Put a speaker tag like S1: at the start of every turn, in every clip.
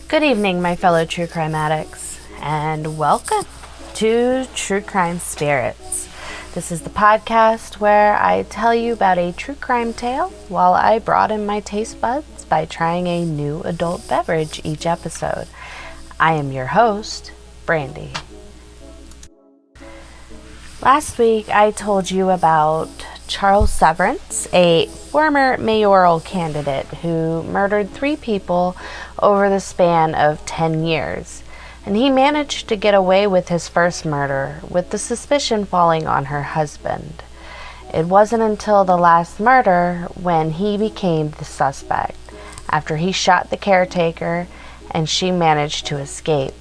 S1: Good evening, my fellow true crime addicts, and welcome to True Crime Spirits. This is the podcast where I tell you about a true crime tale while I broaden my taste buds by trying a new adult beverage each episode. I am your host, Brandy. Last week I told you about Charles Severance, a former mayoral candidate who murdered 3 people over the span of 10 years. And he managed to get away with his first murder, with the suspicion falling on her husband. It wasn't until the last murder when he became the suspect, after he shot the caretaker and she managed to escape.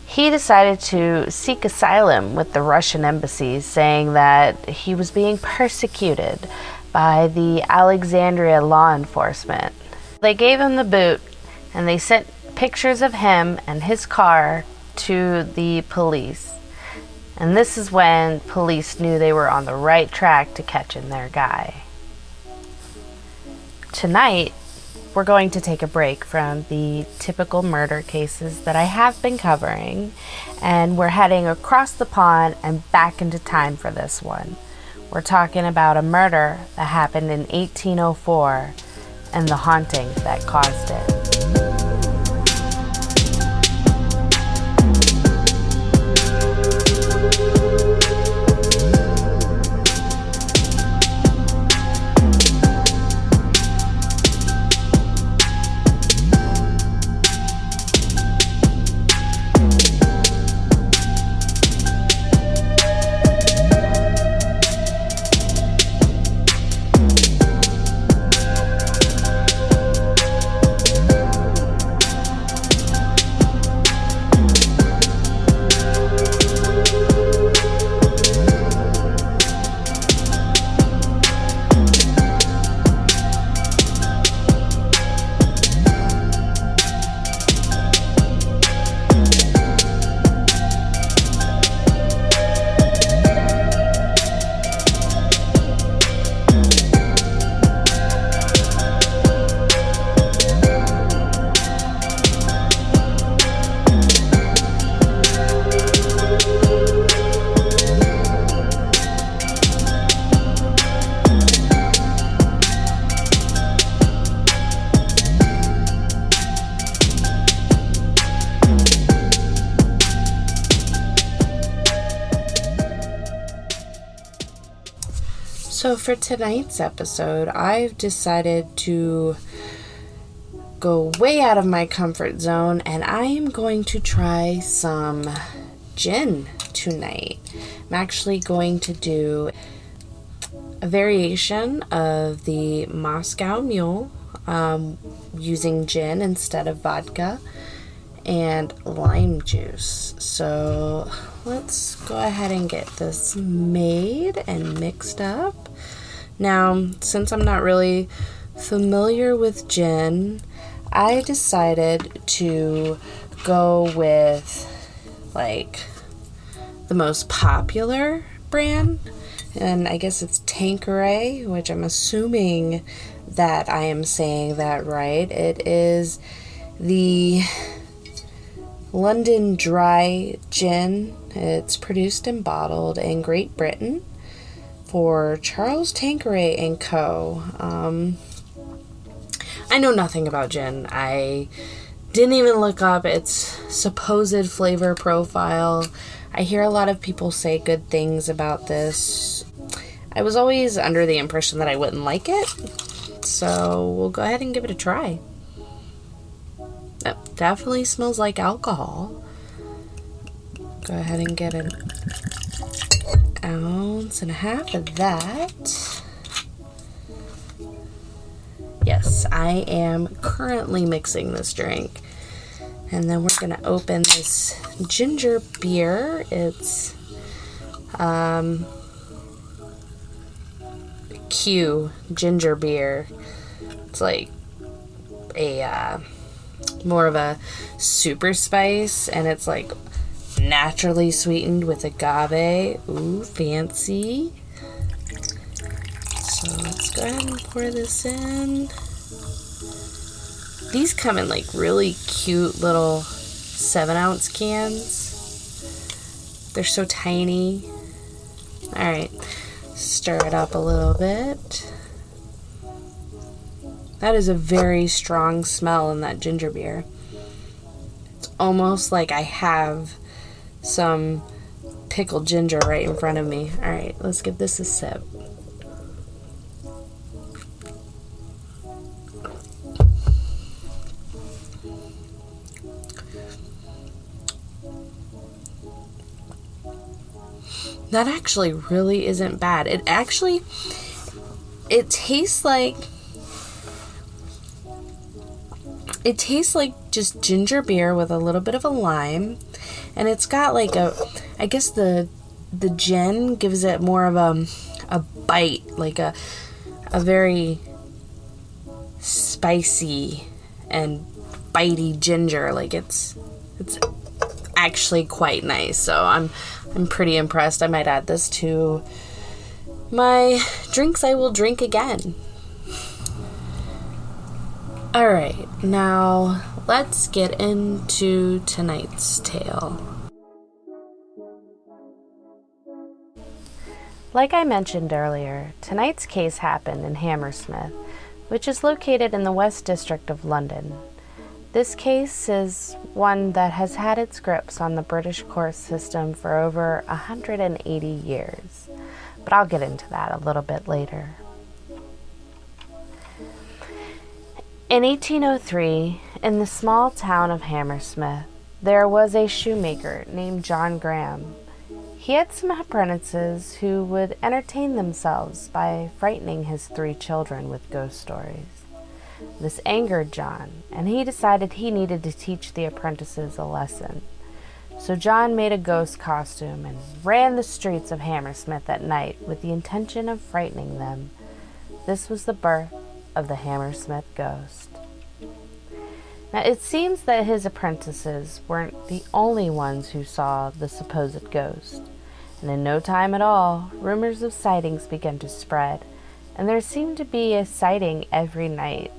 S1: He decided to seek asylum with the Russian embassy, saying that he was being persecuted by the Alexandria law enforcement. They gave him the boot, and they sent pictures of him and his car to the police. And this is when police knew they were on the right track to catching their guy. Tonight, we're going to take a break from the typical murder cases that I have been covering, and we're heading across the pond and back into time for this one. We're talking about a murder that happened in 1804 and the haunting that caused it. So for tonight's episode, I've decided to go way out of my comfort zone, and I am going to try some gin tonight. I'm actually going to do a variation of the Moscow Mule using gin instead of vodka and lime juice. So let's go ahead and get this made and mixed up. Now, since I'm not really familiar with gin, I decided to go with like the most popular brand, and I guess it's Tanqueray, which I'm assuming that I am saying that right. It is the London Dry Gin. It's produced and bottled in Great Britain for Charles Tanqueray and Co. I know nothing about gin. I didn't even look up its supposed flavor profile. I hear a lot of people say good things about this. I was always under the impression that I wouldn't like it, so we'll go ahead and give it a try. That definitely smells like alcohol. Go ahead and get an ounce and a half of that. Yes, I am currently mixing this drink. And then we're going to open this ginger beer. It's Q ginger beer. It's like a more of a super spice, and it's like naturally sweetened with agave. Ooh, fancy. So let's go ahead and pour this in. These come in like really cute little 7-ounce cans. They're so tiny. Alright, stir it up a little bit. That is a very strong smell in that ginger beer. It's almost like I have some pickled ginger right in front of me. Alright, let's give this a sip. That actually really isn't bad. It tastes like just ginger beer with a little bit of a lime, and it's got like I guess the gin gives it more of a bite, like a very spicy and bitey ginger. Like it's actually quite nice. So I'm pretty impressed. I might add this to my drinks I will drink again. Alright, now let's get into tonight's tale. Like I mentioned earlier, tonight's case happened in Hammersmith, which is located in the West District of London. This case is one that has had its grips on the British court system for over 180 years, but I'll get into that a little bit later. In 1803, in the small town of Hammersmith, there was a shoemaker named John Graham. He had some apprentices who would entertain themselves by frightening his 3 children with ghost stories. This angered John, and he decided he needed to teach the apprentices a lesson. So John made a ghost costume and ran the streets of Hammersmith at night with the intention of frightening them. This was the birth of the Hammersmith Ghost. Now, it seems that his apprentices weren't the only ones who saw the supposed ghost, and in no time at all, rumors of sightings began to spread, and there seemed to be a sighting every night.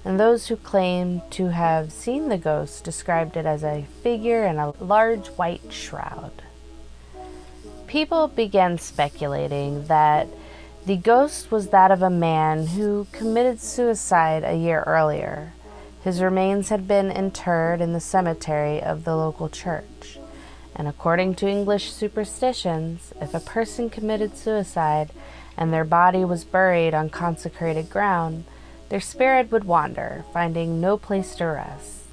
S1: And those who claimed to have seen the ghost described it as a figure in a large white shroud. People began speculating that the ghost was that of a man who committed suicide a year earlier. His remains had been interred in the cemetery of the local church, and according to English superstitions, if a person committed suicide and their body was buried on consecrated ground, their spirit would wander, finding no place to rest.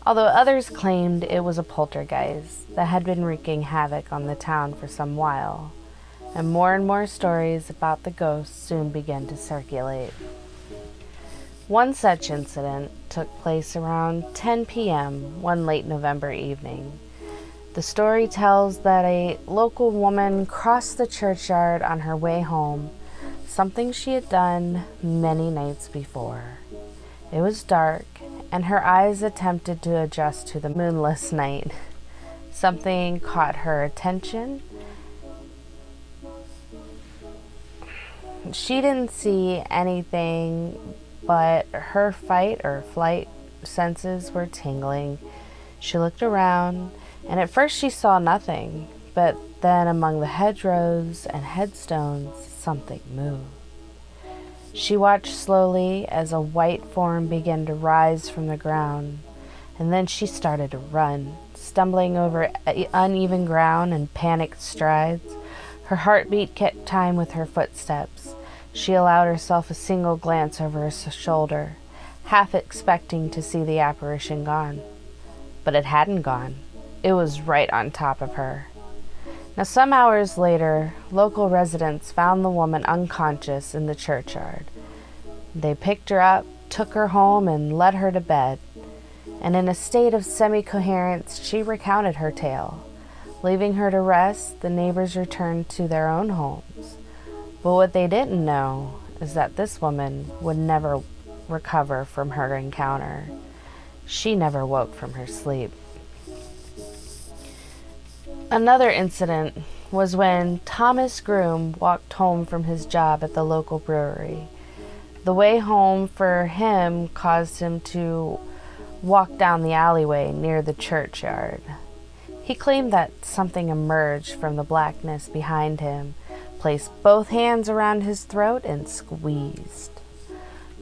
S1: Although others claimed it was a poltergeist that had been wreaking havoc on the town for some while, and more stories about the ghost soon began to circulate. One such incident took place around 10 p.m. one late November evening. The story tells that a local woman crossed the churchyard on her way home, something she had done many nights before. It was dark, and her eyes attempted to adjust to the moonless night. Something caught her attention. She didn't see anything, but her fight or flight senses were tingling. She looked around, and at first she saw nothing, but then among the hedgerows and headstones, something moved. She watched slowly as a white form began to rise from the ground, and then she started to run, stumbling over uneven ground in panicked strides. Her heartbeat kept time with her footsteps. She allowed herself a single glance over her shoulder, half expecting to see the apparition gone. But it hadn't gone. It was right on top of her. Now, some hours later, local residents found the woman unconscious in the churchyard. They picked her up, took her home, and led her to bed. And in a state of semi-coherence, she recounted her tale. Leaving her to rest, the neighbors returned to their own homes. But what they didn't know is that this woman would never recover from her encounter. She never woke from her sleep. Another incident was when Thomas Groom walked home from his job at the local brewery. The way home for him caused him to walk down the alleyway near the churchyard. He claimed that something emerged from the blackness behind him, placed both hands around his throat, and squeezed.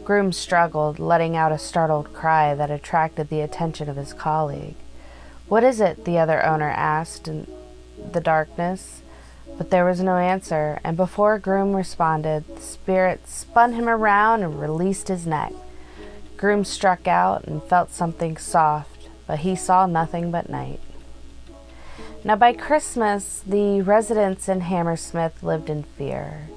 S1: Groom struggled, letting out a startled cry that attracted the attention of his colleague. "What is it?" the other owner asked in the darkness. But there was no answer, and before Groom responded, the spirit spun him around and released his neck. Groom struck out and felt something soft, but he saw nothing but night. Now by Christmas, the residents in Hammersmith lived in fear.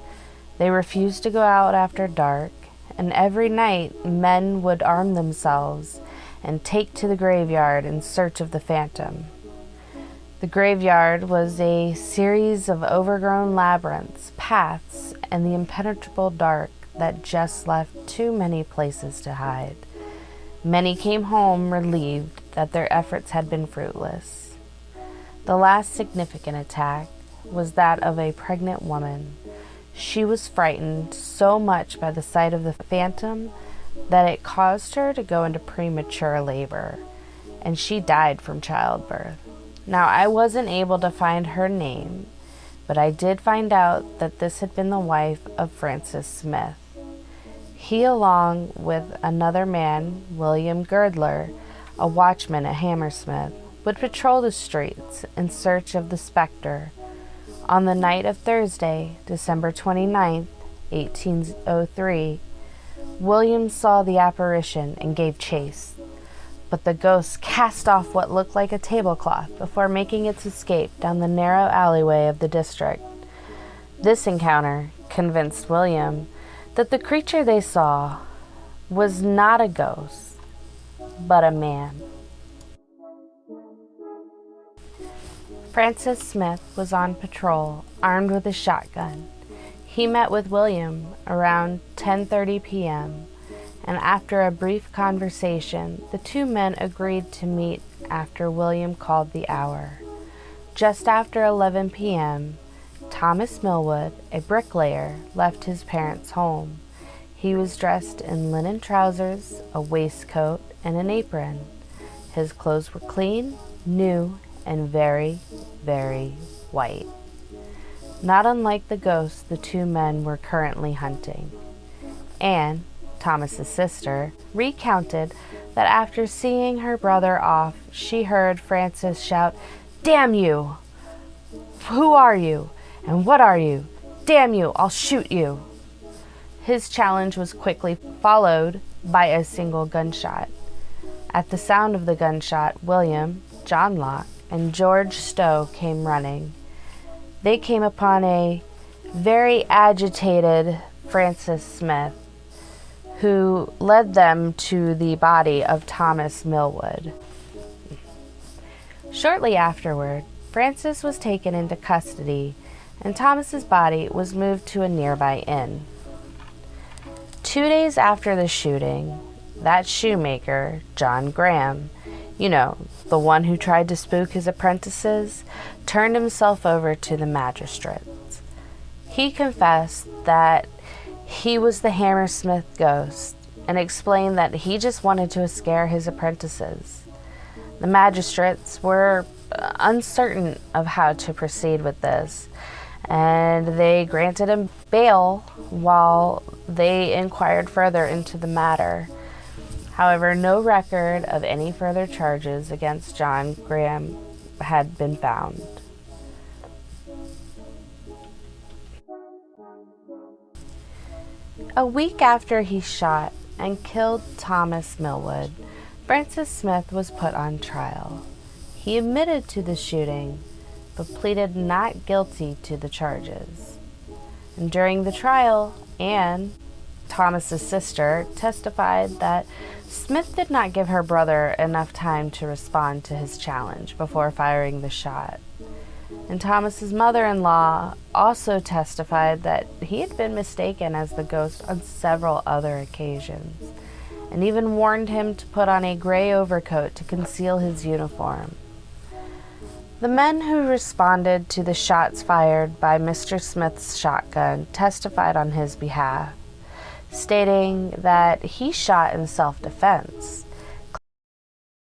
S1: They refused to go out after dark, and every night men would arm themselves and take to the graveyard in search of the phantom. The graveyard was a series of overgrown labyrinths, paths, and the impenetrable dark that just left too many places to hide. Many came home relieved that their efforts had been fruitless. The last significant attack was that of a pregnant woman. She was frightened so much by the sight of the phantom that it caused her to go into premature labor, and she died from childbirth. Now, I wasn't able to find her name, but I did find out that this had been the wife of Francis Smith. He, along with another man, William Girdler, a watchman at Hammersmith, would patrol the streets in search of the specter. On the night of Thursday, December 29th, 1803, William saw the apparition and gave chase, but the ghost cast off what looked like a tablecloth before making its escape down the narrow alleyway of the district. This encounter convinced William that the creature they saw was not a ghost, but a man. Francis Smith was on patrol, armed with a shotgun. He met with William around 10:30 p.m., and after a brief conversation, the two men agreed to meet after William called the hour. Just after 11 p.m., Thomas Millwood, a bricklayer, left his parents' home. He was dressed in linen trousers, a waistcoat, and an apron. His clothes were clean, new, and very, very white. Not unlike the ghost the two men were currently hunting. Anne, Thomas's sister, recounted that after seeing her brother off, she heard Francis shout, "Damn you! Who are you? And what are you? Damn you, I'll shoot you!" His challenge was quickly followed by a single gunshot. At the sound of the gunshot, William, John Locke, and George Stowe came running. They came upon a very agitated Francis Smith, who led them to the body of Thomas Millwood. Shortly afterward, Francis was taken into custody, and Thomas's body was moved to a nearby inn. 2 days after the shooting, that shoemaker, John Graham, the one who tried to spook his apprentices, turned himself over to the magistrates. He confessed that he was the Hammersmith Ghost and explained that he just wanted to scare his apprentices. The magistrates were uncertain of how to proceed with this, and they granted him bail while they inquired further into the matter. However, no record of any further charges against John Graham had been found. A week after he shot and killed Thomas Millwood, Francis Smith was put on trial. He admitted to the shooting, but pleaded not guilty to the charges. And during the trial, Anne, Thomas's sister, testified that Smith did not give her brother enough time to respond to his challenge before firing the shot. And Thomas's mother-in-law also testified that he had been mistaken as the ghost on several other occasions, and even warned him to put on a gray overcoat to conceal his uniform. The men who responded to the shots fired by Mr. Smith's shotgun testified on his behalf, stating that he shot in self-defense.